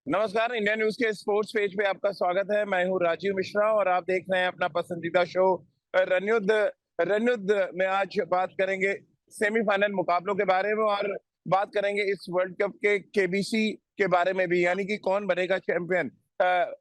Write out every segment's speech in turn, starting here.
नमस्कार। India news के sports page पे आपका स्वागत है। मैं हूं राजीव मिश्रा और आप देख रहे हैं अपना पसंदीदा शो रणयुद्ध। रणयुद्ध में आज बात करेंगे सेमीफाइनल मुकाबलों के बारे में और बात करेंगे इस वर्ल्ड कप के केबीसी के बारे में भी, यानी कि कौन बनेगा चैंपियन।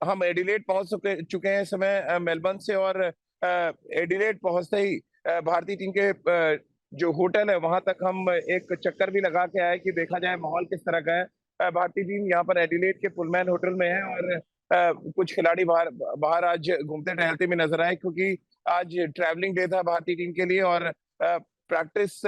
हम एडिलेड पहुंच चुके हैं इस समय मेलबर्न से, और एडिलेड पहुंचते ही भारतीय टीम के जो होटल है वहां तक हम एक चक्कर भी लगा के आए कि देखा जाए माहौल किस तरह का है। भारतीय टीम यहाँ पर एडिलेड के पुलमैन होटल में है, और कुछ खिलाड़ी बाहर बाहर आज घूमते टहलते भी नजर आए, क्योंकि आज ट्रैवलिंग डे था भारतीय टीम के लिए। और प्रैक्टिस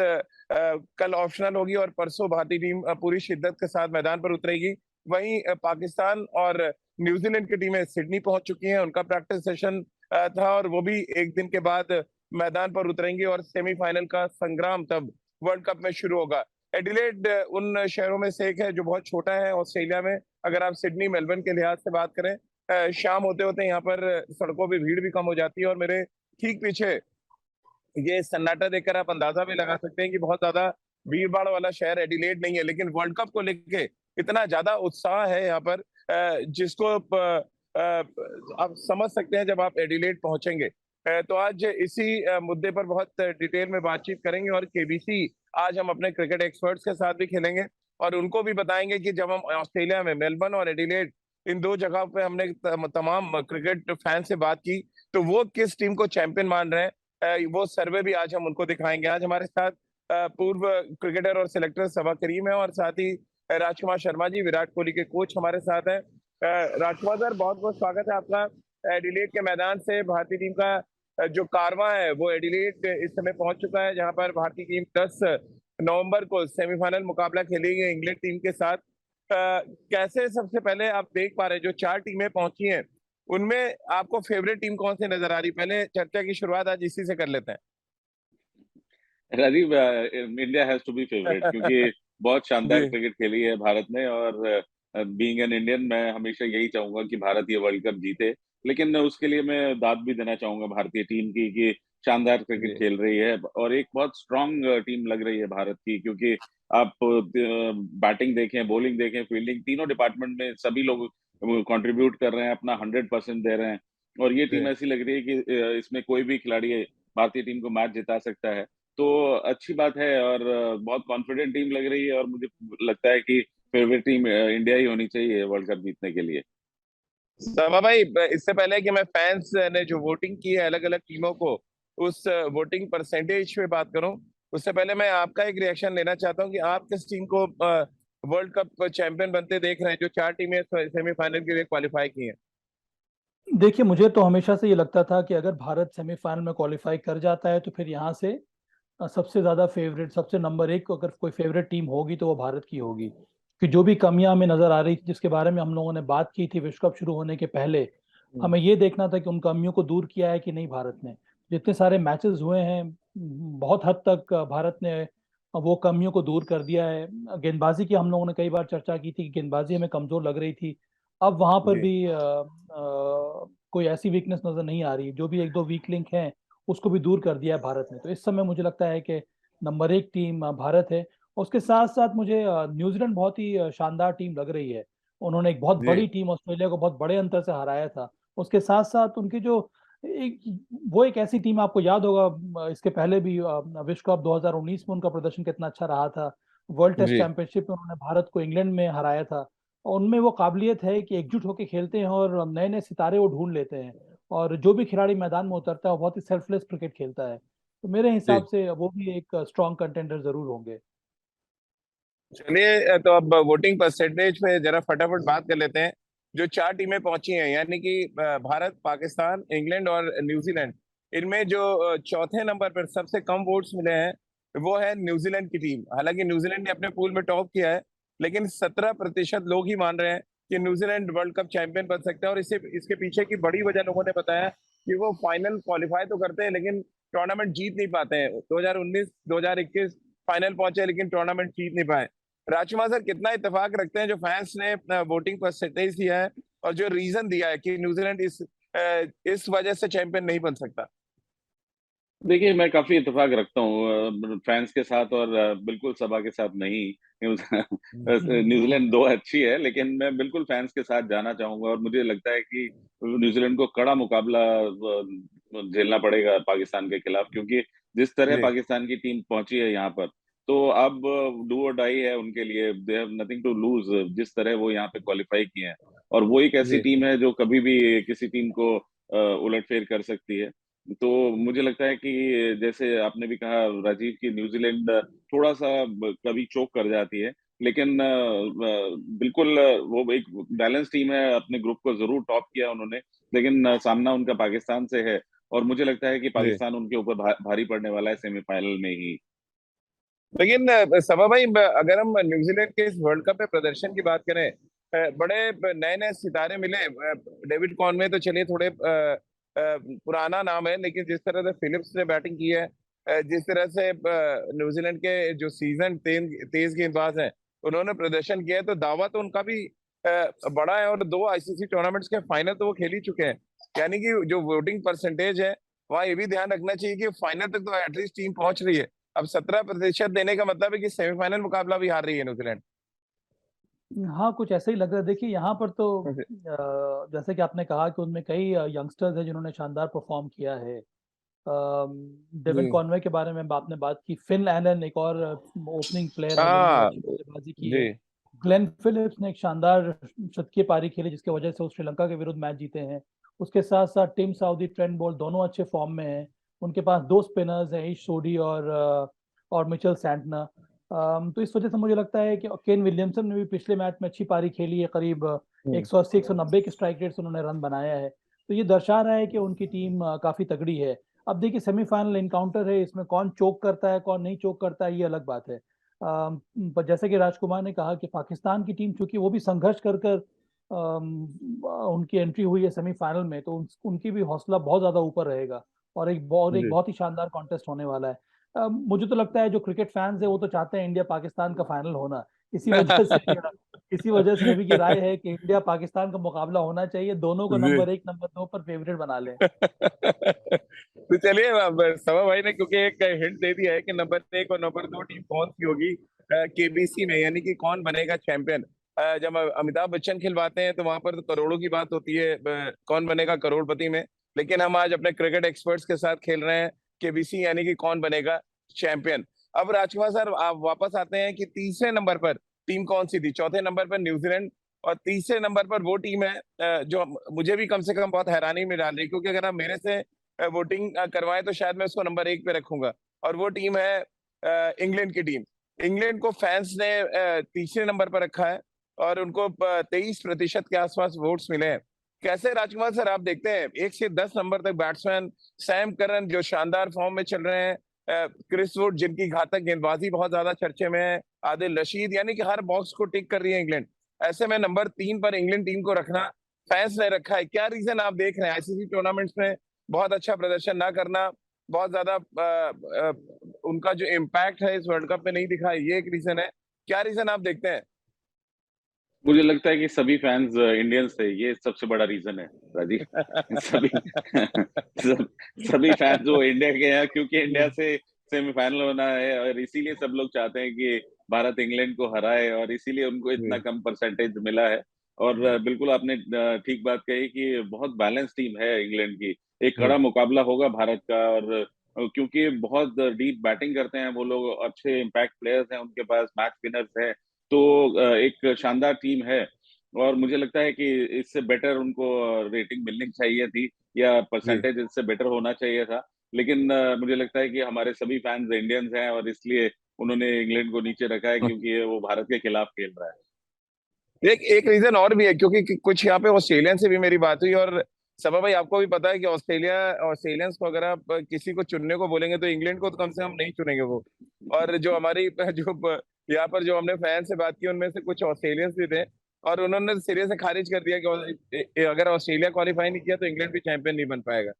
कल ऑप्शनल होगी और परसों भारतीय टीम पूरी शिद्दत के साथ मैदान पर उतरेगी। वहीं पाकिस्तान और न्यूजीलैंड की टीमें सिडनी पहुंच चुकी हैं, उनका प्रैक्टिस सेशन था और वो भी एक दिन के बाद मैदान पर उतरेंगे और सेमीफाइनल का संग्राम तब वर्ल्ड कप में शुरू होगा। एडिलेड उन शहरों में से एक है जो बहुत छोटा है ऑस्ट्रेलिया में। अगर आप सिडनी मेलबर्न के लिहाज से बात करें, शाम होते होते यहाँ पर सड़कों पे भीड़ भी कम हो जाती है, और मेरे ठीक पीछे ये सन्नाटा देखकर आप अंदाजा भी लगा सकते हैं कि बहुत ज्यादा भीड़ भाड़ वाला शहर एडिलेड नहीं है। लेकिन वर्ल्ड कप को लेके इतना ज्यादा उत्साह है यहाँ पर, जिसको आप समझ सकते हैं जब आप एडिलेड पहुंचेंगे। तो आज इसी मुद्दे पर बहुत डिटेल में बातचीत करेंगे, और केबीसी आज हम अपने क्रिकेट एक्सपर्ट्स के साथ भी खेलेंगे और उनको भी बताएंगे कि जब हम ऑस्ट्रेलिया में मेलबर्न और एडिलेड इन दो जगह पे हमने तमाम क्रिकेट फैन से बात की, तो वो किस टीम को चैंपियन मान रहे हैं। वो सर्वे भी आज हम उनको दिखाएंगे। आज हमारे साथ पूर्व क्रिकेटर और सिलेक्टर सबा करीम है, और साथ ही राजकुमार शर्मा जी, विराट कोहली के कोच हमारे साथ हैं। राजकुमार सर, बहुत बहुत स्वागत है आपका। एडिलेड के मैदान से भारतीय टीम का जो कारवां है वो एडिलेड इस समय पहुंच चुका है, जहां पर भारतीय टीम 10 नवंबर को सेमीफाइनल मुकाबला खेलेगी इंग्लैंड टीम के साथ। कैसे, सबसे पहले आप देख पा रहे हैं जो 4 टीमें पहुंची हैं, उनमें आपको फेवरेट टीम कौन सी नजर आ रही? पहले चर्चा की शुरुआत आज इसी से कर लेते Rajeev, India has to be favourite हैं। क्योंकि बहुत शानदार जी। क्रिकेट खेली है भारत ने। और बीइंग एन इंडियन, मैं हमेशा यही चाहूंगा कि भारत ये वर्ल्ड कप जीते। लेकिन उसके लिए मैं दाद भी देना चाहूंगा भारतीय टीम की कि शानदार क्रिकेट जी। खेल रही है और एक बहुत स्ट्रांग टीम लग रही है भारत की। क्योंकि आप बैटिंग देखें, बॉलिंग देखें, फील्डिंग, तीनों डिपार्टमेंट में सभी लोग कंट्रीब्यूट कर रहे हैं, अपना 100% दे रहे हैं। और ये टीम जी। ऐसी लग रही है कि इसमें कोई भी खिलाड़ी भारतीय टीम को मैच जिता सकता है। तो अच्छी बात है और बहुत कॉन्फिडेंट टीम लग रही है। और मुझे लगता है कि फेवरेट टीम इंडिया ही होनी चाहिए वर्ल्ड कप जीतने के लिए। समा भाई, इससे पहले कि मैं फैंस ने जो वोटिंग की है अलग अलग टीमों को, उस वोटिंग परसेंटेज पे बात करूं, उससे पहले मैं आपका एक रिएक्शन लेना चाहता हूं कि आप किस टीम को वर्ल्ड कप चैंपियन बनते देख रहे हैं, जो 4 टीमें सेमीफाइनल के लिए क्वालिफाई की हैं। देखिए, मुझे तो हमेशा से ये लगता था कि अगर भारत सेमीफाइनल में क्वालिफाई कर जाता है तो फिर यहाँ से सबसे ज़्यादा फेवरेट, सबसे नंबर एक अगर कोई फेवरेट टीम होगी तो वो भारत की होगी। कि जो भी कमियां हमें नज़र आ रही थी, जिसके बारे में हम लोगों ने बात की थी विश्व कप शुरू होने के पहले, हम्म। हमें ये देखना था कि उन कमियों को दूर किया है कि नहीं भारत ने। जितने सारे मैचेस हुए हैं, बहुत हद तक भारत ने वो कमियों को दूर कर दिया है। गेंदबाजी की हम लोगों ने कई बार चर्चा की थी कि गेंदबाजी हमें कमज़ोर लग रही थी। अब वहां पर जी। भी कोई ऐसी वीकनेस नजर नहीं आ रही। जो भी एक दो वीक लिंक हैं उसको भी दूर कर दिया है भारत ने। तो इस समय मुझे लगता है कि नंबर एक टीम भारत है। और उसके साथ साथ मुझे न्यूजीलैंड बहुत ही शानदार टीम लग रही है। उन्होंने एक बहुत जी। बड़ी टीम ऑस्ट्रेलिया को बहुत बड़े अंतर से हराया था। उसके साथ साथ उनकी जो एक वो एक ऐसी टीम, आपको याद होगा इसके पहले भी विश्व कप 2019 में उनका प्रदर्शन कितना अच्छा रहा था। वर्ल्ड टेस्ट जी। चैंपियनशिप में उन्होंने भारत को इंग्लैंड में हराया था। और उनमें वो काबिलियत है कि एकजुट होकर खेलते हैं और नए नए सितारे वो ढूंढ लेते हैं। और जो भी खिलाड़ी मैदान में उतरता है वो बहुत ही सेल्फलेस क्रिकेट खेलता है। तो मेरे हिसाब जी। से वो भी एक स्ट्रॉन्ग कंटेंडर जरूर होंगे। चलिए, तो अब वोटिंग परसेंटेज पे जरा फटाफट बात कर लेते हैं। जो 4 टीमें पहुंची हैं, यानी कि भारत, पाकिस्तान, इंग्लैंड और न्यूजीलैंड, इनमें जो चौथे नंबर पर सबसे कम वोट्स मिले हैं वो है न्यूजीलैंड की टीम। हालांकि न्यूजीलैंड ने अपने पूल में टॉप किया है, लेकिन 17% लोग ही मान रहे हैं कि न्यूजीलैंड वर्ल्ड कप चैंपियन बन सकता है। और इसे इसके पीछे की बड़ी वजह लोगों ने बताया कि वो फाइनल क्वालिफाई तो करते हैं लेकिन टूर्नामेंट जीत नहीं पाते हैं। 2019 2021 फाइनल पहुंचे लेकिन टूर्नामेंट जीत नहीं पाए। राजकुमार सर, कितना इत्तेफाक रखते हैं जो फैंस ने अपना वोटिंग परसेंटेज दिया है और जो रीजन दिया है कि न्यूजीलैंड इस वजह से चैंपियन नहीं बन सकता? देखिए, मैं काफी इत्तेफाक रखता हूँ फैंस के साथ और बिल्कुल सभा के साथ नहीं। न्यूजीलैंड दो अच्छी है, लेकिन मैं बिल्कुल फैंस के साथ जाना चाहूंगा और मुझे लगता है कि न्यूजीलैंड को कड़ा मुकाबला झेलना पड़ेगा पाकिस्तान के खिलाफ, क्योंकि जिस तरह जी पाकिस्तान की टीम पहुंची है यहाँ पर, तो अब डू और डाई है उनके लिए। They have nothing to lose, जिस तरह वो यहाँ पे क्वालिफाई किए हैं। और वो एक ऐसी जी टीम है जो कभी भी किसी टीम को उलटफेर कर सकती है। तो मुझे लगता है कि जैसे आपने भी कहा राजीव, की न्यूजीलैंड थोड़ा सा कभी चोक कर जाती है, लेकिन बिल्कुल वो एक बैलेंस टीम है। अपने ग्रुप को जरूर टॉप किया उन्होंने, लेकिन सामना उनका पाकिस्तान से है और मुझे लगता है कि जी। पाकिस्तान उनके ऊपर भारी पड़ने वाला है सेमीफाइनल में ही। लेकिन सभा भाई, अगर हम न्यूजीलैंड के इस वर्ल्ड कप में प्रदर्शन की बात करें, बड़े नए नए सितारे मिले। डेविड कॉनवे तो चलिए थोड़े पुराना नाम है, लेकिन जिस तरह से फिलिप्स ने बैटिंग की है, जिस तरह से न्यूजीलैंड के जो सीजन तेज गेंदबाज हैं उन्होंने प्रदर्शन किया है, तो दावा तो उनका भी बड़ा है। और दो आईसीसी टूर्नामेंट्स के फाइनल तो वो खेल ही चुके हैं। यानी कि जो वोटिंग परसेंटेज है, वहाँ ये भी ध्यान रखना चाहिए कि फाइनल तक तो एटलीस्ट टीम पहुंच रही है। अब 17% देने का मतलब है कि सेमीफाइनल मुकाबला भी हार रही है न्यूजीलैंड। हाँ, कुछ ऐसे ही लग रहा है। देखिए यहाँ पर तो जैसे कि आपने कहा कि उनमें कई यंगस्टर्स हैं जिन्होंने शानदार परफॉर्म किया है। डेविन जी कॉनवे के बारे में आपने बात की, फिन एलन एक और ओपनिंग प्लेयर है जिन्होंने हाँ अच्छी बल्लेबाजी की है। जी ग्लेन फिलिप्स ने एक शानदार शतकीय पारी खेली जिसकी वजह से वो श्रीलंका के विरुद्ध मैच जीते हैं। उसके साथ साथ टिम साउदी, ट्रेंट बोल्ट दोनों अच्छे फॉर्म में हैं। उनके पास दो स्पिनर्स हैं, ईश सोडी और मिचेल सैंटनर। तो इस वजह से मुझे लगता है कि केन विलियमसन ने भी पिछले मैच में अच्छी पारी खेली है। करीब हम्म, 180 190 के स्ट्राइक रेट से उन्होंने रन बनाया है। तो ये दर्शा रहा है कि उनकी टीम काफी तगड़ी है। अब देखिए सेमीफाइनल इनकाउंटर है, इसमें कौन चोक करता है कौन नहीं चोक करता है ये अलग बात है। पर जैसे कि राजकुमार ने कहा कि पाकिस्तान की टीम चूंकि वो भी संघर्ष कर कर उनकी एंट्री हुई है सेमीफाइनल में, तो उनकी भी हौसला बहुत ज्यादा ऊपर रहेगा। और एक जी बहुत ही शानदार कॉन्टेस्ट होने वाला है। मुझे तो लगता है जो क्रिकेट फैंस है वो तो चाहते हैं इंडिया पाकिस्तान का फाइनल होना। इसी वजह से इसी वजह से सभी की राय है कि इंडिया पाकिस्तान का मुकाबला होना चाहिए, दोनों को जी। नंबर 1 नंबर 2 पर फेवरेट बना लें। तो चलिए, अब सवा भाई ने क्योंकि एक हिंट दे दिया है कि नंबर 1 और नंबर 2 टीम कौन सी होगी केबीसी में, यानी कि कौन बनेगा चैंपियन। जब अमिताभ बच्चन खिलवाते हैं तो वहां पर तो करोड़ों की बात होती है, कौन बनेगा करोड़पति में। लेकिन हम आज अपने क्रिकेट एक्सपर्ट्स के साथ खेल रहे हैं केबीसी, यानी कि कौन बनेगा चैंपियन। अब राजकुमार सर, आप वापस आते हैं कि तीसरे नंबर पर टीम कौन सी थी। चौथे नंबर पर न्यूजीलैंड, और तीसरे नंबर पर वो टीम है जो मुझे भी कम से कम बहुत हैरानी में डाल रही है, क्योंकि अगर आप मेरे से वोटिंग करवाएं तो शायद मैं उसको नंबर 1 पे रखूंगा। और वो टीम है इंग्लैंड की टीम। इंग्लैंड को फैंस ने तीसरे नंबर पर रखा है और उनको 23% के आसपास वोट्स मिले हैं। कैसे राजकुमार सर आप देखते हैं 1 से 10 नंबर तक बैट्समैन, सैम करन जो शानदार फॉर्म में चल रहे हैं, क्रिस वुड जिनकी घातक गेंदबाजी बहुत ज्यादा चर्चे में है, आदिल रशीद, यानी कि हर बॉक्स को टिक कर रही है इंग्लैंड। ऐसे में नंबर 3 पर इंग्लैंड टीम को रखना फैंस ने रखा है। क्या रीजन आप देख रहे हैं आईसीसी टूर्नामेंट्स में बहुत अच्छा प्रदर्शन ना करना, बहुत ज्यादा उनका जो इम्पैक्ट है इस वर्ल्ड कप में नहीं दिखा, ये एक रीजन है। क्या रीजन आप देखते हैं? मुझे लगता है कि सभी फैंस इंडियंस थे, ये सबसे बड़ा रीजन है राजीव। सभी सभी फैंस जो इंडिया के हैं, क्योंकि इंडिया से सेमीफाइनल होना है और इसीलिए सब लोग चाहते हैं कि भारत इंग्लैंड को हराए और इसीलिए उनको इतना कम परसेंटेज मिला है। और बिल्कुल आपने ठीक बात कही कि बहुत बैलेंस टीम है इंग्लैंड की। एक कड़ा मुकाबला होगा भारत का, और क्योंकि बहुत डीप बैटिंग करते हैं वो लोग, अच्छे इम्पैक्ट प्लेयर्स हैं उनके पास, मैच विनर्स हैं। तो एक शानदार टीम है और मुझे लगता है कि इससे बेटर उनको रेटिंग मिलनी चाहिए थी, या जी परसेंटेज इससे बेटर होना चाहिए था। लेकिन मुझे लगता है कि हमारे सभी फैंस इंडियंस हैं और इसलिए उन्होंने इंग्लैंड को नीचे रखा है, क्योंकि वो भारत के खिलाफ खेल रहा है। एक एक रीजन और भी है, क्योंकि कुछ यहाँ पे ऑस्ट्रेलियन से भी मेरी बात हुई। और सबा भाई आपको भी पता है कि ऑस्ट्रेलियंस को अगर आप किसी को चुनने को बोलेंगे तो इंग्लैंड को तो कम से कम नहीं चुनेंगे वो। और जो हमारी यहाँ पर जो हमने फैन से बात की उनमें से कुछ ऑस्ट्रेलियंस भी थे, और उन्होंने सिरे से खारिज कर दिया कि अगर ऑस्ट्रेलिया क्वालिफाई नहीं किया तो इंग्लैंड भी चैंपियन नहीं बन पाएगा।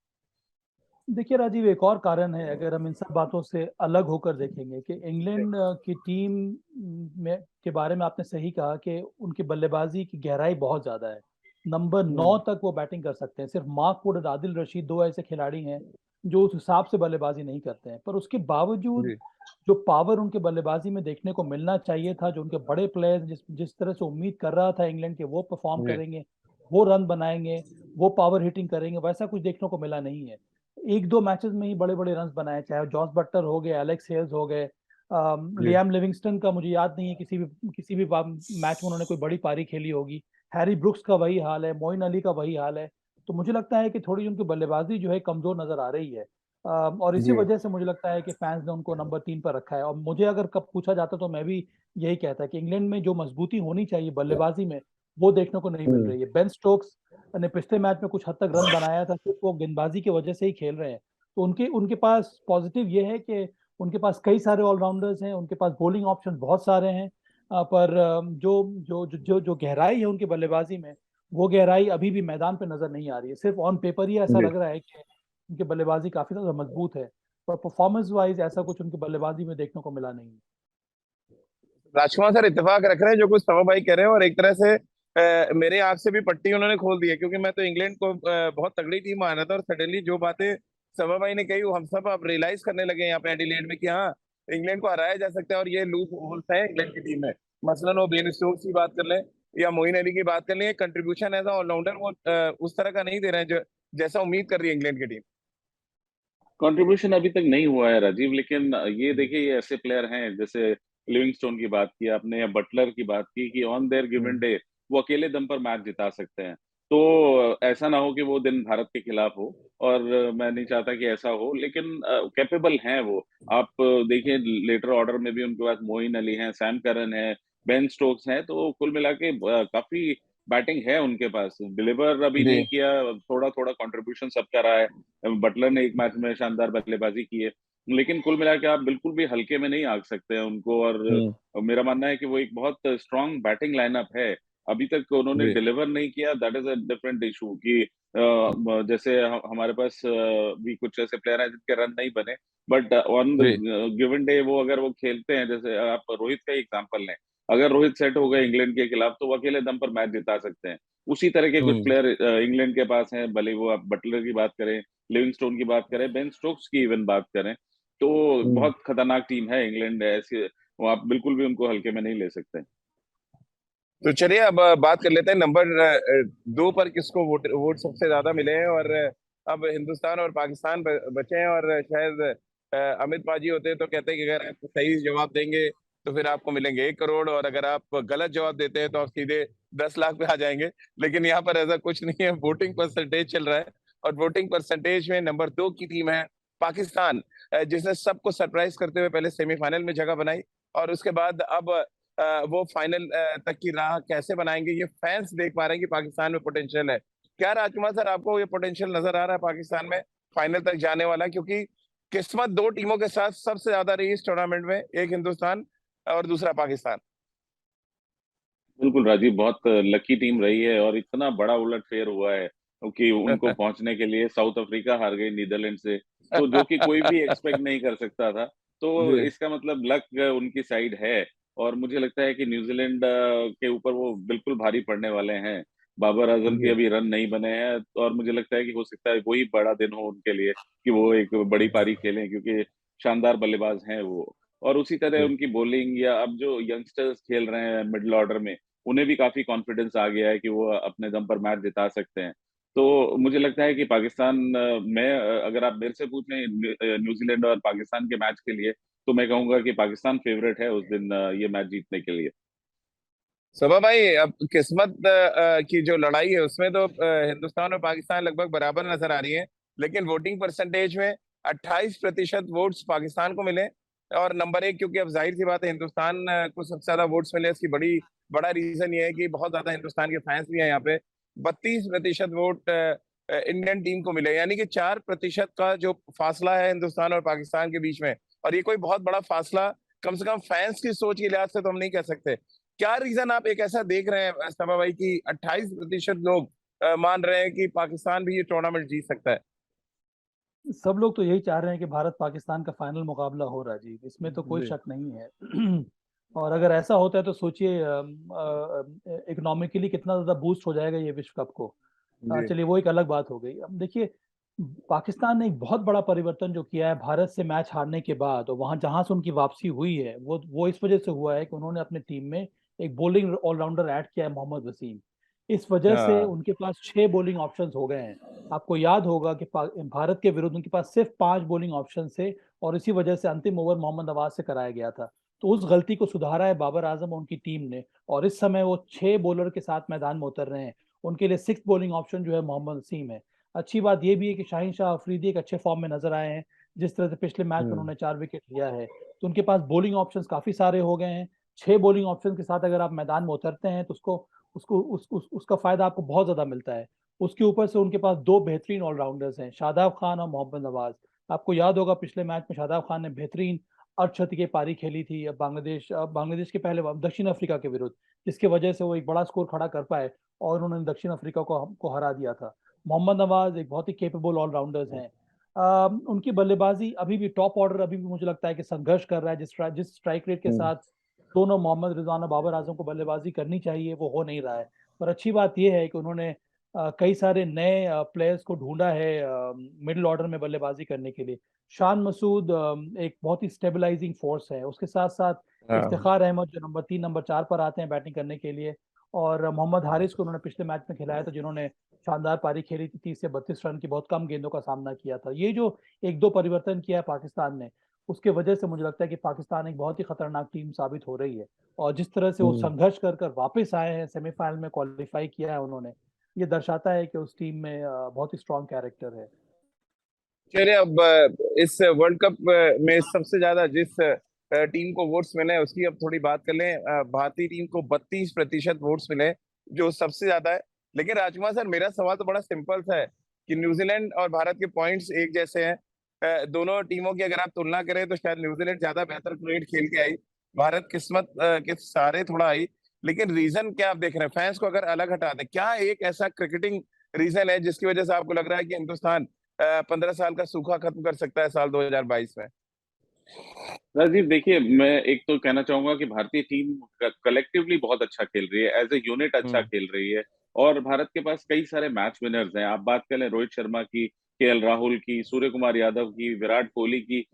देखिए राजीव, एक और कारण है अगर हम इन सब बातों से अलग होकर देखेंगे कि इंग्लैंड की टीम में के बारे में आपने सही कहा कि उनकी बल्लेबाजी की गहराई बहुत ज्यादा है। नंबर 9 तक वो बैटिंग कर सकते हैं। सिर्फ मार्क वुड और आदिल रशीद दो ऐसे खिलाड़ी हैं जो उस हिसाब से बल्लेबाजी नहीं करते हैं, पर उसके बावजूद जी जो पावर उनके बल्लेबाजी में देखने को मिलना चाहिए था, जो उनके बड़े प्लेयर्स जिस तरह से उम्मीद कर रहा था इंग्लैंड के वो परफॉर्म जी करेंगे, वो रन बनाएंगे, वो पावर हिटिंग करेंगे, वैसा कुछ देखने को मिला नहीं है। एक दो मैचेस में ही बड़े बड़े रन बनाए, चाहे जॉस बटलर हो गए, एलेक्स हेल्स हो गए, जी लियाम लिविंगस्टन का मुझे याद नहीं है किसी भी मैच में उन्होंने कोई बड़ी पारी खेली होगी। हैरी ब्रुक्स का वही हाल है, मोइन अली का वही हाल है। तो मुझे लगता है कि थोड़ी उनकी बल्लेबाजी जो है कमजोर नजर आ रही है। और इसी जी वजह से मुझे लगता है कि फैंस ने उनको नंबर 3 पर रखा है। और मुझे अगर कब पूछा जाता तो मैं भी यही कहता कि इंग्लैंड में जो मजबूती होनी चाहिए बल्लेबाजी में, वो देखने को नहीं मिल हम्म, रही है। बेन स्टोक्स ने पिछले मैच में कुछ हद तक रन बनाया था, सिर्फ वो गेंदबाजी की वजह से ही खेल रहे हैं। तो उनके उनके पास पॉजिटिव ये है कि उनके पास कई सारे ऑलराउंडर्स हैं, उनके पास बॉलिंग ऑप्शन बहुत सारे हैं। पर जो जो जो जो जो गहराई है उनकी बल्लेबाजी में, वो गहराई अभी भी मैदान पे नजर नहीं आ रही है। सिर्फ ऑन पेपर ही ऐसा जी लग रहा है कि उनकी बल्लेबाजी काफी ज्यादा मजबूत है, पर परफॉर्मेंस वाइज ऐसा कुछ उनकी बल्लेबाजी में देखने को मिला नहीं है। राजकुमार सर इत्तेफाक रख रहे हैं जो कुछ सवा भाई कह रहे हैं, और एक तरह से मेरे आंख से भी पट्टी उन्होंने खोल दी है, क्योंकि मैं तो इंग्लैंड को बहुत तगड़ी टीम मान रहा था, और सडनली जो बातें सवा भाई ने कही वो हम सब अब रियलाइज करने लगे हैं यहाँ पे एडिलेड में कि हाँ, इंग्लैंड को हराया जा सकता है, और ये लूप होल्स है इंग्लैंड की टीम में। मसलन वो बेन स्टोक्स की बात कर लें या मोइन अली की बात कर लें, कंट्रीब्यूशन एज ऑलराउंडर वो उस तरह का नहीं दे रहे हैं जो जैसा उम्मीद कर रही है इंग्लैंड की टीम। कंट्रीब्यूशन अभी तक नहीं हुआ है राजीव, लेकिन ये देखिए ये ऐसे प्लेयर हैं जैसे लिविंगस्टोन की बात की आपने या बटलर की बात की कि ऑन देयर गिवन डे वो अकेले दम पर मैच जिता सकते हैं। तो ऐसा ना हो कि वो दिन भारत के खिलाफ हो, और मैं नहीं चाहता कि ऐसा हो, लेकिन कैपेबल हैं वो। आप देखिए लेटर ऑर्डर में भी उनके पास मोइन अली हैं, सैम करन है, बेन स्टोक्स हैं, तो कुल मिला के काफी बैटिंग है उनके पास। डिलीवर अभी जी नहीं किया, थोड़ा थोड़ा कंट्रीब्यूशन सबका रहा है। बटलर ने एक मैच में शानदार बल्लेबाजी की है, लेकिन कुल मिला के आप बिल्कुल भी हल्के में नहीं आंक सकते हैं उनको। और हम्म मेरा मानना है कि वो एक बहुत स्ट्रांग बैटिंग लाइनअप है। अभी तक उन्होंने जी डिलीवर नहीं किया, that is a different issue कि जैसे हमारे पास भी कुछ ऐसे प्लेयर हैं जिनके रन नहीं बने, बट ऑन द जी गिवन डे वो अगर वो खेलते हैं, जैसे आप रोहित का एग्जांपल लें, अगर रोहित सेट हो गए इंग्लैंड के खिलाफ तो वो अकेले दम पर मैच जिता सकते हैं। उसी तरह के कुछ हम्म प्लेयर इंग्लैंड के पास हैं, भले वो आप बटलर की बात करें, लिविंगस्टोन की बात करें, बेन स्टोक्स की इवन बात करें, तो हम्म बहुत खतरनाक टीम है इंग्लैंड। ऐसे वो आप बिल्कुल भी उनको हल्के में नहीं ले सकते। तो चलिए अब बात कर लेते हैं नंबर 2 पर किसको वोट वोट सबसे ज्यादा मिले हैं। और अब हिंदुस्तान और पाकिस्तान बचे हैं, और शायद अमित पाजी होते तो कहते हैं कि अगर आप सही जवाब देंगे तो फिर आपको मिलेंगे 1 करोड़, और अगर आप गलत जवाब देते हैं तो आप सीधे 10 लाख पे आ जाएंगे। लेकिन यहाँ पर ऐसा कुछ नहीं है, वोटिंग परसेंटेज चल रहा है, और वोटिंग परसेंटेज में नंबर 2 की टीम है पाकिस्तान, जिसने सबको सरप्राइज करते हुए पहले सेमीफाइनल में जगह बनाई, और उसके बाद अब वो फाइनल तक की राह कैसे बनाएंगे ये फैंस देख पा रहे हैं कि पाकिस्तान में पोटेंशियल है। क्या राजकुमार सर आपको ये पोटेंशियल नजर आ रहा है पाकिस्तान में फाइनल तक जाने वाला? क्योंकि किस्मत 2 टीमों के साथ सबसे ज्यादा रही इस टूर्नामेंट में, एक हिंदुस्तान और दूसरा पाकिस्तान। बिल्कुल राजीव, बहुत लकी टीम रही है, और इतना बड़ा उलटफेर हुआ है कि उनको पहुंचने के लिए साउथ अफ्रीका हार गई नीदरलैंड से, तो जो कि कोई भी एक्सपेक्ट नहीं कर सकता था। तो जी इसका मतलब लक उनकी साइड है। और मुझे लगता है कि न्यूजीलैंड के ऊपर वो बिल्कुल भारी पड़ने वाले हैं। बाबर आजम के जी अभी रन नहीं बने हैं, और मुझे लगता है कि हो सकता है वही बड़ा दिन हो उनके लिए कि वो एक बड़ी पारी खेलें, क्योंकि शानदार बल्लेबाज हैं वो। और उसी तरह जी उनकी बॉलिंग, या अब जो यंगस्टर्स खेल रहे हैं मिडिल ऑर्डर में, उन्हें भी काफी कॉन्फिडेंस आ गया है कि वो अपने दम पर मैच जिता सकते हैं। तो मुझे लगता है कि पाकिस्तान में अगर आप मेरे से पूछें न्यूजीलैंड और पाकिस्तान के मैच के लिए, तो मैं कहूंगा कि पाकिस्तान फेवरेट है उस दिन ये मैच जीतने के लिए। सुबह भाई, अब किस्मत की जो लड़ाई है उसमें तो हिंदुस्तान और पाकिस्तान लगभग बराबर नजर आ रही है, लेकिन वोटिंग परसेंटेज में 28% वोट्स पाकिस्तान को मिले, और नंबर 1, क्योंकि अब जाहिर सी बात है हिंदुस्तान को सबसे ज्यादा वोट्स मिले, इसकी बड़ा रीजन ये है कि बहुत ज्यादा हिंदुस्तान के फैंस भी हैं यहाँ पे। 32% वोट इंडियन टीम को मिले, यानी कि 4% का जो फासला है हिंदुस्तान और पाकिस्तान के बीच में। और ये कोई बहुत बड़ा फासला कम से कम फैंस की सोच के लिहाज से तो हम नहीं कह सकते। क्या रीजन आप एक ऐसा देख रहे हैं सभा भाई कि 28% लोग मान रहे हैं कि पाकिस्तान भी ये टूर्नामेंट जीत सकता है? सब लोग तो यही चाह रहे हैं कि भारत पाकिस्तान का फाइनल मुकाबला हो, राजीव, इसमें तो कोई जी शक नहीं है। और अगर ऐसा होता है तो सोचिए इकोनॉमिकली कितना ज्यादा बूस्ट हो जाएगा ये विश्व कप को। जी चलिए वो एक अलग बात हो गई। अब देखिए, पाकिस्तान ने एक बहुत बड़ा परिवर्तन जो किया है भारत से मैच हारने के बाद, और वहां जहां से उनकी वापसी हुई है वो इस वजह से हुआ है कि उन्होंने अपने टीम में एक बॉलिंग ऑलराउंडर ऐड किया है, मोहम्मद वसीम। इस वजह से हाँ। उनके पास 6 बॉलिंग ऑप्शंस हो गए हैं। आपको याद होगा कि भारत के विरुद्ध उनके पास सिर्फ 5 बॉलिंग ऑप्शन थे, और इसी वजह से अंतिम ओवर मोहम्मद नवाज से कराया गया था। तो उस गलती को सुधारा है बाबर आजम और उनकी टीम ने, और इस समय वो 6 बॉलर के साथ मैदान में उतर रहे हैं। उनके लिए 6 बॉलिंग ऑप्शन जो है मोहम्मद वसीम है। अच्छी बात यह भी है कि शाहीन शाह अफरीदी एक अच्छे फॉर्म में नजर आए हैं। जिस तरह से पिछले मैच में हम्म। उन्होंने 4 विकेट लिया है, तो उनके पास बॉलिंग ऑप्शंस काफी सारे हो गए हैं। 6 बॉलिंग ऑप्शन के साथ अगर आप मैदान में उतरते हैं तो उसका फायदा आपको बहुत ज्यादा मिलता है। उसके ऊपर से उनके पास 2 बेहतरीन ऑलराउंडर्स हैं, शादाब खान और मोहम्मद नवाज। आपको याद होगा पिछले मैच में शादाब खान ने बेहतरीन अर्धशतकीय की पारी खेली थी बांग्लादेश के पहले दक्षिण अफ्रीका के विरुद्ध, जिसकी वजह से वो एक बड़ा स्कोर खड़ा कर पाए और उन्होंने दक्षिण अफ्रीका को हरा दिया था। मोहम्मद नवाज एक बहुत ही केपेबल ऑलराउंडर्स हैं। उनकी बल्लेबाजी अभी भी टॉप ऑर्डर अभी भी मुझे लगता है कि संघर्ष कर रहा है। जिस स्ट्राइक रेट के हम्म। साथ दोनों मोहम्मद रिजवान और बाबर आजम को बल्लेबाजी करनी चाहिए वो हो नहीं रहा है। पर अच्छी बात यह है कि उन्होंने कई सारे नए प्लेयर्स को ढूंढा है मिडिल ऑर्डर में बल्लेबाजी करने के लिए। शान मसूद एक बहुत ही स्टेबलाइजिंग फोर्स है, उसके साथ साथ हाँ। इफ्तिखार अहमद जो नंबर 3 नंबर 4 पर आते हैं बैटिंग करने के लिए, और मोहम्मद हारिस को उन्होंने पिछले मैच में खिलाया था जिन्होंने शानदार पारी खेली थी। 30 से 32 रन की बहुत कम गेंदों का सामना किया था। ये जो एक दो परिवर्तन किया है पाकिस्तान ने, उसके वजह से मुझे लगता है कि पाकिस्तान एक बहुत ही खतरनाक टीम साबित हो रही है। और जिस तरह से वो हम्म। संघर्ष कर कर वापस आए हैं, सेमीफाइनल में क्वालिफाई किया है उन्होंने, ये दर्शाता है कि उस टीम में बहुत ही स्ट्रांग कैरेक्टर है। चलिए अब इस वर्ल्ड कप में सबसे ज्यादा जिस टीम को वोट्स मिले उसकी अब थोड़ी बात कर लें। भारतीय टीम को 32% वोट्स मिले, जो सबसे ज्यादा है। लेकिन राजकुमार सर, मेरा सवाल तो बड़ा सिंपल सा है कि न्यूजीलैंड और भारत के पॉइंट्स एक जैसे हैं। दोनों टीमों की अगर आप तुलना करें तो शायद न्यूजीलैंड ज्यादा बेहतर क्रिकेट खेल के आई, भारत किस्मत के सहारे थोड़ा आई। लेकिन रीजन क्या आप देख रहे हैं? फैंस को अगर अलग हटा दें, क्या एक ऐसा क्रिकेटिंग रीजन है जिसकी वजह से आपको लग रहा है कि हिंदुस्तान 15 साल का सूखा खत्म कर सकता है साल 2022 में? राजीव, देखिए, मैं एक तो कहना चाहूंगा कि भारतीय टीम कलेक्टिवली बहुत अच्छा खेल रही है, एज ए यूनिट अच्छा हम्म। खेल रही है। और भारत के पास कई सारे मैच विनर्स हैं। आप बात करें रोहित शर्मा की, केएल राहुल की, सूर्य कुमार यादव की, विराट कोहली की,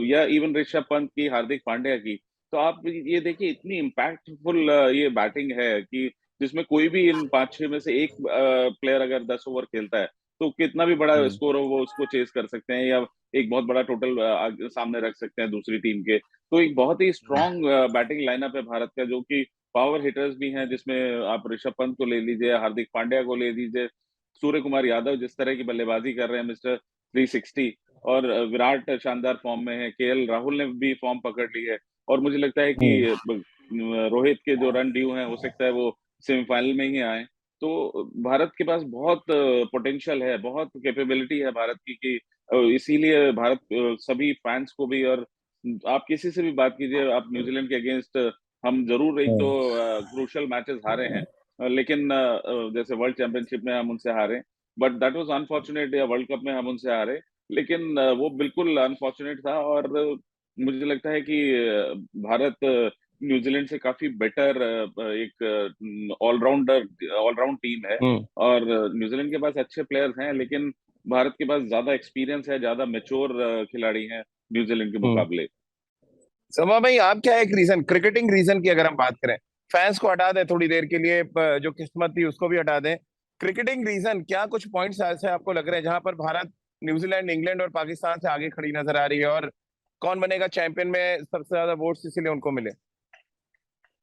या इवन ऋषभ पंत की, हार्दिक पांड्या की। तो आप ये देखिए, इतनी इम्पैक्टफुल ये बैटिंग है कि जिसमें कोई भी इन 5-6 में से एक प्लेयर अगर 10 ओवर खेलता है तो कितना भी बड़ा हम्म। स्कोर हो वो उसको चेस कर सकते हैं, या एक बहुत बड़ा टोटल सामने रख सकते हैं दूसरी टीम के। तो एक बहुत ही स्ट्रॉन्ग बैटिंग लाइनअप है भारत का, जो कि पावर हिटर्स भी हैं, जिसमें आप ऋषभ पंत को ले लीजिए, हार्दिक पांड्या को ले लीजिए, सूर्य कुमार यादव जिस तरह की बल्लेबाजी कर रहे हैं, मिस्टर 360। और विराट शानदार फॉर्म में है, केएल राहुल ने भी फॉर्म पकड़ ली है। और मुझे लगता है कि हम्म। रोहित के जो रन ड्यू हैं, हो सकता है वो सेमीफाइनल में ही आए। तो भारत के पास बहुत पोटेंशियल है, बहुत कैपेबिलिटी है भारत की, कि इसीलिए भारत सभी फैंस को भी, और आप किसी से भी बात कीजिए, आप न्यूजीलैंड के अगेंस्ट, हम जरूर एक दो हम्म। क्रूशियल मैचेस हारे हैं, लेकिन जैसे वर्ल्ड चैंपियनशिप में हम उनसे हारे, बट दैट वाज अनफॉर्चुनेट, या वर्ल्ड कप में हम उनसे हारे, लेकिन वो बिल्कुल अनफॉर्चुनेट था। और मुझे लगता है कि भारत न्यूजीलैंड से काफी बेटर एक ऑलराउंड टीम है। हम्म। और न्यूजीलैंड के पास अच्छे प्लेयर्स हैं, लेकिन भारत के पास ज्यादा एक्सपीरियंस है, ज्यादा मेच्योर खिलाड़ी हैं न्यूजीलैंड के हम्म। मुकाबले। समा भाई, आप क्या एक रीजन, क्रिकेटिंग रीजन की अगर हम बात करें, फैंस को हटा दें थोड़ी देर के लिए, जो किस्मत थी उसको भी हटा दें, क्रिकेटिंग रीजन क्या कुछ पॉइंट्स ऐसे आपको लग रहे हैं जहां पर भारत न्यूजीलैंड, इंग्लैंड और पाकिस्तान से आगे खड़ी नजर आ रही है? और कौन बनेगा चैंपियन में सबसे ज्यादा वोट्स इसीलिए उनको मिले?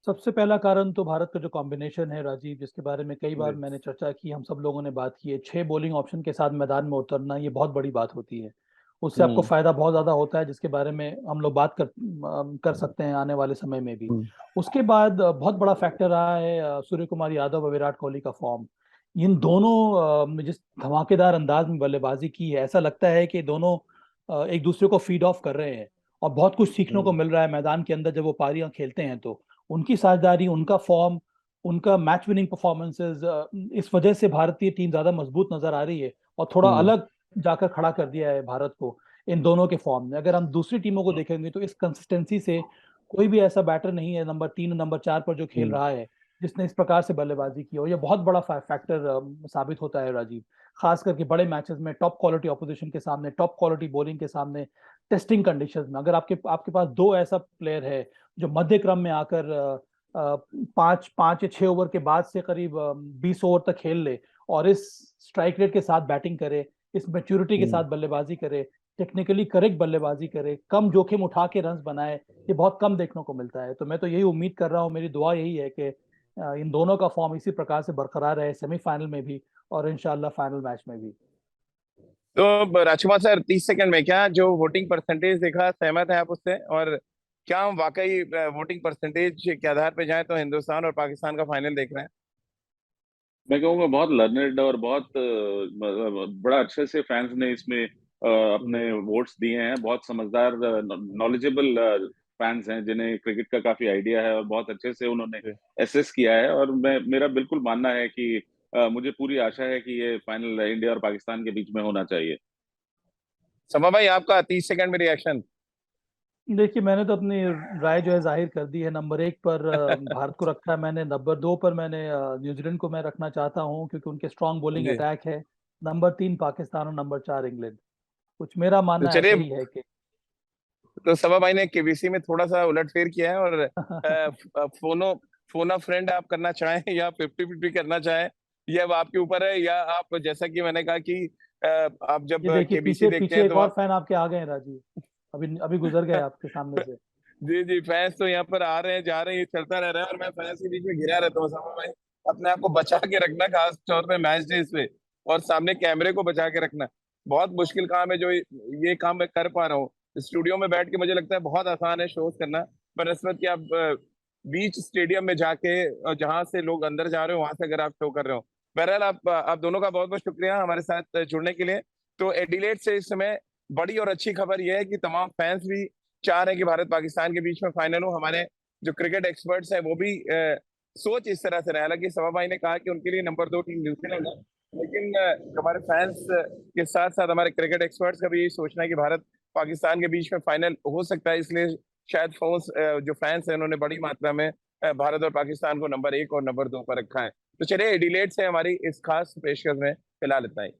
सबसे पहला कारण तो भारत का जो कॉम्बिनेशन है राजीव, जिसके बारे में कई बार जी। मैंने चर्चा की, हम सब लोगों ने बात की है। 6 बॉलिंग ऑप्शन के साथ मैदान में उतरना ये बहुत बड़ी बात होती है। उससे आपको हम्म। फायदा बहुत ज्यादा होता है, जिसके बारे में हम लोग बात कर सकते हैं आने वाले समय में भी। हम्म। उसके बाद बहुत बड़ा फैक्टर रहा है सूर्य कुमार यादव और विराट कोहली का फॉर्म। इन दोनों जिस धमाकेदार अंदाज में बल्लेबाजी की है, ऐसा लगता है कि दोनों एक दूसरे को फीड ऑफ कर रहे हैं, और बहुत कुछ सीखने को हम्म। मिल रहा है मैदान के अंदर जब वो पारियां खेलते हैं। तो उनकी साझेदारी, उनका फॉर्म, उनका मैच विनिंग परफॉर्मेंसेज, इस वजह से भारतीय टीम ज्यादा मजबूत नजर आ रही है, और थोड़ा हम्म। अलग जाकर खड़ा कर दिया है भारत को इन दोनों के फॉर्म ने। अगर हम दूसरी टीमों को देखेंगे तो इस कंसिस्टेंसी से कोई भी ऐसा बैटर नहीं है नंबर 3 नंबर 4 पर जो खेल हम्म। रहा है जिसने इस प्रकार से बल्लेबाजी की हो। ये बहुत बड़ा फैक्टर साबित होता है राजीव, खास करके बड़े मैचेस में टॉप क्वालिटी ऑपोजिशन के सामने, टॉप क्वालिटी बॉलिंग के सामने, टेस्टिंग कंडीशंस में। अगर आपके आपके पास दो ऐसा प्लेयर है जो मध्य क्रम में आकर 5 या 6 ओवर के बाद से करीब 20 ओवर तक खेल ले और इस स्ट्राइक रेट के साथ बैटिंग करे, इस मैच्योरिटी के साथ बल्लेबाजी करे, टेक्निकली करेक्ट बल्लेबाजी करे, कम जोखिम उठा के रन बनाए, ये बहुत कम देखने को मिलता है। तो मैं तो यही उम्मीद कर रहा हूँ, मेरी दुआ यही है कि इन दोनों का फॉर्म इसी प्रकार से बरकरार रहे सेमीफाइनल में भी और इंशाल्लाह फाइनल मैच में भी। तो राजकुमार सर, 30 सेकंड में क्या जो वोटिंग परसेंटेज देखा, सहमत है आप उससे? और क्या हम वाकई वोटिंग परसेंटेज के आधार पे जाए तो हिंदुस्तान और पाकिस्तान का फाइनल देख रहे हैं? मैं कहूँगा बहुत लर्नेड और बहुत बड़ा अच्छे से फैंस ने इसमें अपने वोट्स दिए हैं। बहुत समझदार नॉलेजेबल फैंस हैं जिन्हें क्रिकेट का काफी आइडिया है और बहुत अच्छे से उन्होंने एसेस किया है। और मेरा बिल्कुल मानना है कि मुझे पूरी आशा है कि ये फाइनल इंडिया और पाकिस्तान के बीच में होना चाहिए। समा भाई, आपका 30 सेकंड में रिएक्शन। देखिए, मैंने तो अपनी राय जो है जाहिर कर दी है। नंबर 1 पर भारत को रखा है मैंने, नंबर 2 पर मैंने न्यूजीलैंड को मैं रखना चाहता हूँ क्योंकि उनके स्ट्रांग बॉलिंग जी। अटैक है। नंबर 3 पाकिस्तान और नंबर 4 इंग्लैंड। कुछ मेरा तो मानना ऐसा चलिए, ही है कि तो समा भाई ने केबीसी में थोड़ा सा उलटफेर किया है और फोनो फोन अ फ्रेंड आप करना चाहें या 50-50 करना चाहें, ये अब आपके ऊपर है। या आप, जैसा कि मैंने कहा कि आप जब ये देखिए, केबीसी पीछे देखते पीछे हैं एक तो और आप फैन आपके आ गए हैं राजीव, अभी अभी गुजर गए आपके सामने से। जी जी, फैंस तो यहाँ पर आ रहे हैं, जा रहे हैं, ये चलता रह रहा है और मैं फैंस के बीच में घिरा रहता हूँ। समा भाई, अपने आप को बचा के रखना, खास तौर पे मैच डेज पे, और सामने कैमरे को बचा के रखना बहुत मुश्किल काम है। जो ये काम मैं कर पा रहा हूँ स्टूडियो में बैठ के, मुझे लगता है बहुत आसान है शोज करना, बनस्बत कि आप बीच स्टेडियम में जाके जहां से लोग अंदर जा रहे हो वहां से अगर आप शो कर रहे हो। बहरहाल, आप दोनों का बहुत बहुत शुक्रिया हमारे साथ जुड़ने के लिए। तो एडिलेड से इस समय बड़ी और अच्छी खबर यह है कि तमाम फैंस भी चाह रहे हैं कि भारत पाकिस्तान के बीच में फाइनल हो। हमारे जो क्रिकेट एक्सपर्ट्स हैं वो भी सोच इस तरह से रहे। हालांकि सवा भाई ने कहा कि उनके लिए नंबर 2 टीम न्यूजीलैंड है, लेकिन हमारे फैंस के साथ साथ हमारे क्रिकेट एक्सपर्ट्स का भी यही सोचना है कि भारत पाकिस्तान के बीच में फाइनल हो सकता है। इसलिए शायद जो फैंस हैं उन्होंने बड़ी मात्रा में भारत और पाकिस्तान को नंबर 1 और नंबर 2 पर रखा है। तो चलिए, एडिलेड से हमारी इस खास पेशकश में फिलहाल इतना ही।